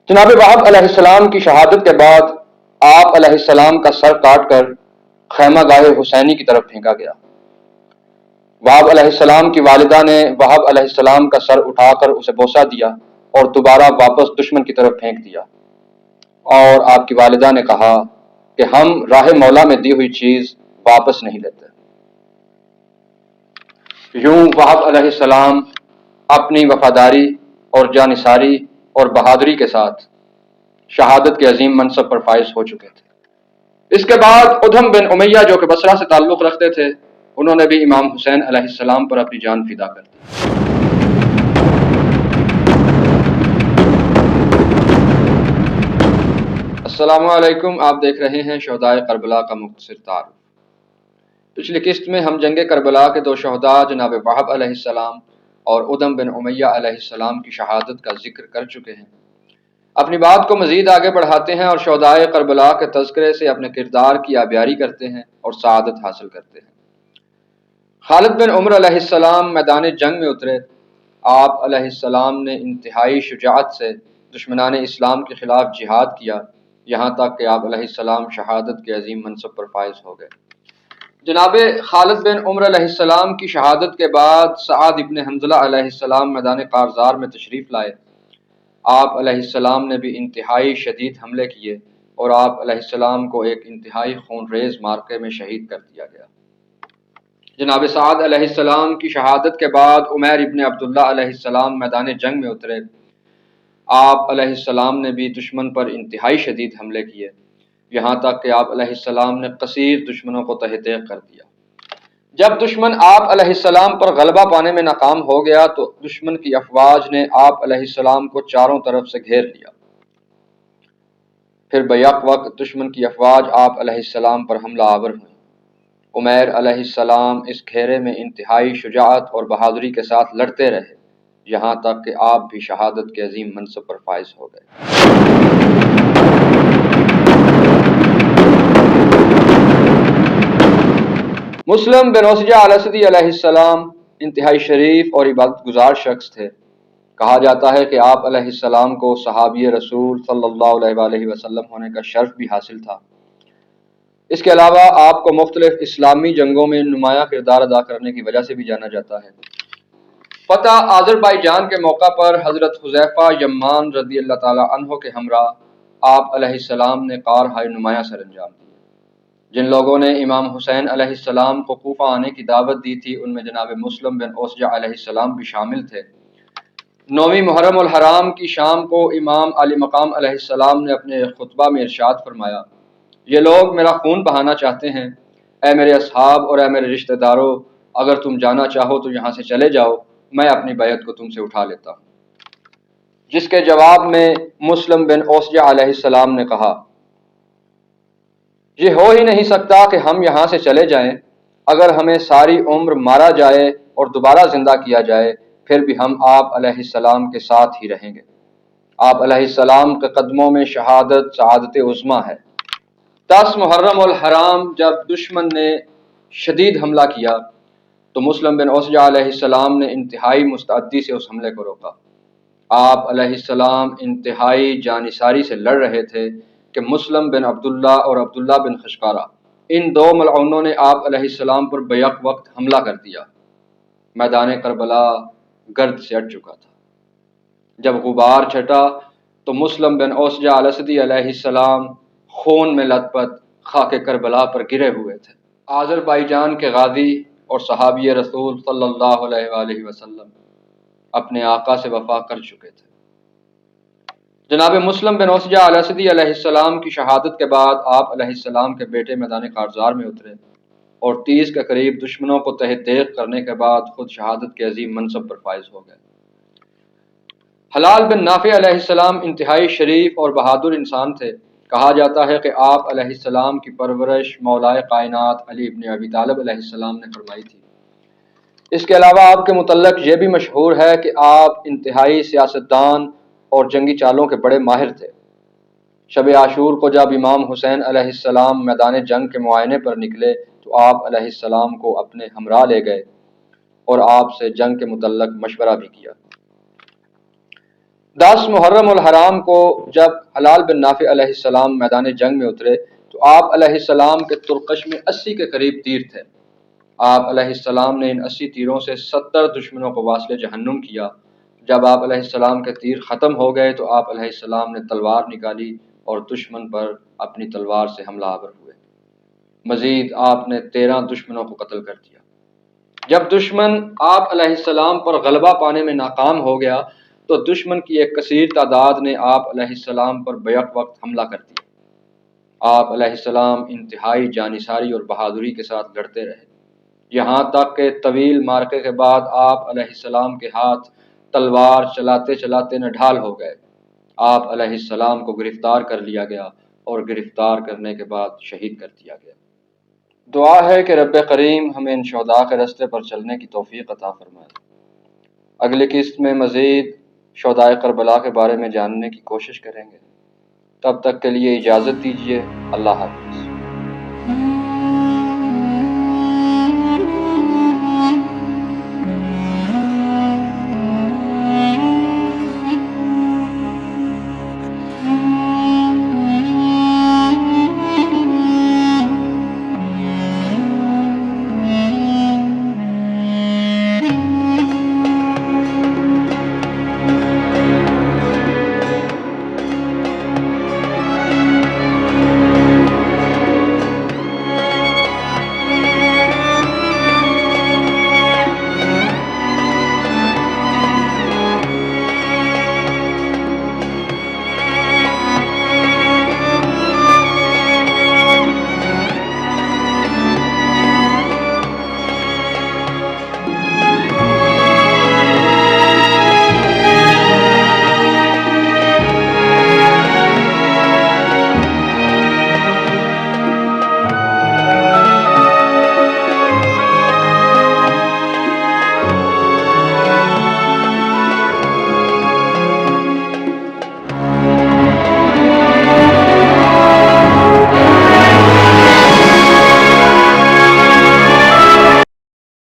جناب وہب علیہ السلام کی شہادت کے بعد آپ علیہ السلام کا سر کاٹ کر خیمہ گاہ حسینی کی طرف پھینکا گیا۔ وہب علیہ السلام کی والدہ نے وہب علیہ السلام کا سر اٹھا کر اسے بوسہ دیا اور دوبارہ واپس دشمن کی طرف پھینک دیا، اور آپ کی والدہ نے کہا کہ ہم راہ مولا میں دی ہوئی چیز واپس نہیں لیتے۔ یوں وہب علیہ السلام اپنی وفاداری اور جانثاری اور بہادری کے ساتھ شہادت کے عظیم منصب پر فائز ہو چکے تھے۔ اس کے بعد ادھم بن امیہ جو کہ بصرہ سے تعلق رکھتے تھے، انہوں نے بھی امام حسین علیہ السلام پر اپنی جان فدا کر دی۔ السلام علیکم، آپ دیکھ رہے ہیں شہدائے کربلا کا مختصر تعارف۔ پچھلی قسط میں ہم جنگ کربلا کے دو شہداء جناب وہب علیہ السلام اور ادھم بن امیہ علیہ السلام کی شہادت کا ذکر کر چکے ہیں۔ اپنی بات کو مزید آگے بڑھاتے ہیں اور شہدائے کربلا کے تذکرے سے اپنے کردار کی آبیاری کرتے ہیں اور سعادت حاصل کرتے ہیں۔ خالد بن عمر علیہ السلام میدان جنگ میں اترے۔ آپ علیہ السلام نے انتہائی شجاعت سے دشمنان اسلام کے خلاف جہاد کیا، یہاں تک کہ آپ علیہ السلام شہادت کے عظیم منصب پر فائز ہو گئے۔ جناب خالد بن عمر علیہ السلام کی شہادت کے بعد سعد ابن حنظلہ علیہ السلام میدان کارزار میں تشریف لائے۔ آپ علیہ السلام نے بھی انتہائی شدید حملے کیے اور آپ علیہ السلام کو ایک انتہائی خونریز معرکے میں شہید کر دیا گیا۔ جناب سعد علیہ السلام کی شہادت کے بعد عمیر ابن عبداللہ علیہ السلام میدان جنگ میں اترے۔ آپ علیہ السلام نے بھی دشمن پر انتہائی شدید حملے کیے، یہاں تک کہ آپ علیہ السلام نے کثیر دشمنوں کو تہہ تیغ کر دیا۔ جب دشمن آپ علیہ السلام پر غلبہ پانے میں ناکام ہو گیا تو دشمن کی افواج نے آپ علیہ السلام کو چاروں طرف سے گھیر لیا۔ پھر بیک وقت دشمن کی افواج آپ علیہ السلام پر حملہ آور ہوئیں۔ عمیر علیہ السلام اس گھیرے میں انتہائی شجاعت اور بہادری کے ساتھ لڑتے رہے، یہاں تک کہ آپ بھی شہادت کے عظیم منصب پر فائز ہو گئے۔ مسلم بن اسجع الاسدی علیہ السلام انتہائی شریف اور عبادت گزار شخص تھے۔ کہا جاتا ہے کہ آپ علیہ السلام کو صحابی رسول صلی اللہ علیہ وآلہ وسلم ہونے کا شرف بھی حاصل تھا۔ اس کے علاوہ آپ کو مختلف اسلامی جنگوں میں نمایاں کردار ادا کرنے کی وجہ سے بھی جانا جاتا ہے۔ فتح آذربائیجان کے موقع پر حضرت حذیفہ یمان رضی اللہ تعالی عنہ کے ہمراہ آپ علیہ السلام نے کارہائے نمایاں سر انجام دیے۔ جن لوگوں نے امام حسین علیہ السلام کو کوفہ آنے کی دعوت دی تھی، ان میں جناب مسلم بن اسجع علیہ السلام بھی شامل تھے۔ 9ویں محرم الحرام کی شام کو امام علی مقام علیہ السلام نے اپنے خطبہ میں ارشاد فرمایا، یہ لوگ میرا خون بہانا چاہتے ہیں، اے میرے اصحاب اور اے میرے رشتہ داروں، اگر تم جانا چاہو تو یہاں سے چلے جاؤ، میں اپنی بیعت کو تم سے اٹھا لیتا ہوں۔ جس کے جواب میں مسلم بن اسجع علیہ السلام نے کہا، یہ ہو ہی نہیں سکتا کہ ہم یہاں سے چلے جائیں، اگر ہمیں ساری عمر مارا جائے اور دوبارہ زندہ کیا جائے پھر بھی ہم آپ علیہ السلام کے ساتھ ہی رہیں گے۔ آپ علیہ السلام کے قدموں میں شہادت سعادت عظمیٰ ہے۔ 10 محرم الحرام جب دشمن نے شدید حملہ کیا تو مسلم بن اسجع علیہ السلام نے انتہائی مستعدی سے اس حملے کو روکا۔ آپ علیہ السلام انتہائی جانثاری سے لڑ رہے تھے کہ مسلم بن عبداللہ اور عبداللہ بن خشقارہ، ان دو ملعونوں نے آپ علیہ السلام پر بیک وقت حملہ کر دیا۔ میدان کربلا گرد سے اٹ چکا تھا۔ جب غبار چھٹا تو مسلم بن اسجع الاسدی علیہ السلام خون میں لت پت خاک کربلا پر گرے ہوئے تھے۔ آذربائیجان کے غازی اور صحابی رسول صلی اللہ علیہ وآلہ وسلم اپنے آقا سے وفا کر چکے تھے۔ جناب مسلم بن اسجع الاسدی علیہ السلام کی شہادت کے بعد آپ علیہ السلام کے بیٹے میدان کارزار میں اترے اور 30 کے قریب دشمنوں کو تہہ تیغ کرنے کے بعد خود شہادت کے عظیم منصب پر فائز ہو گئے۔ حلال بن نافع علیہ السلام انتہائی شریف اور بہادر انسان تھے۔ کہا جاتا ہے کہ آپ علیہ السلام کی پرورش مولائے کائنات علی ابن ابی طالب علیہ السلام نے فرمائی تھی۔ اس کے علاوہ آپ کے متعلق یہ بھی مشہور ہے کہ آپ انتہائی سیاستدان اور جنگی چالوں کے بڑے ماہر تھے۔ شب عاشور کو جب امام حسین علیہ السلام میدان جنگ کے معائنے پر نکلے تو آپ علیہ السلام کو اپنے ہمراہ لے گئے اور آپ سے جنگ کے متعلق مشورہ بھی کیا۔ 10 محرم الحرام کو جب حلال بن نافع علیہ السلام میدان جنگ میں اترے تو آپ علیہ السلام کے ترقش میں 80 کے قریب تیر تھے۔ آپ علیہ السلام نے ان 80 تیروں سے 70 دشمنوں کو واصل جہنم کیا۔ جب آپ علیہ السلام کے تیر ختم ہو گئے تو آپ علیہ السلام نے تلوار نکالی اور دشمن پر اپنی تلوار سے حملہ آور ہوئے۔ مزید آپ نے 13 دشمنوں کو قتل کر دیا۔ جب دشمن آپ علیہ السلام پر غلبہ پانے میں ناکام ہو گیا تو دشمن کی ایک کثیر تعداد نے آپ علیہ السلام پر بیک وقت حملہ کر دیا۔ آپ علیہ السلام انتہائی جانثاری اور بہادری کے ساتھ لڑتے رہے، یہاں تک کہ طویل معرکے کے بعد آپ علیہ السلام کے ہاتھ تلوار چلاتے چلاتے نڈھال ہو گئے۔ آپ علیہ السلام کو گرفتار کر لیا گیا اور گرفتار کرنے کے بعد شہید کر دیا گیا۔ دعا ہے کہ رب کریم ہمیں ان شہداء کے راستے پر چلنے کی توفیق عطا فرمائے۔ اگلی قسط میں مزید شہداء کربلا کے بارے میں جاننے کی کوشش کریں گے۔ تب تک کے لیے اجازت دیجیے۔ اللہ حافظ۔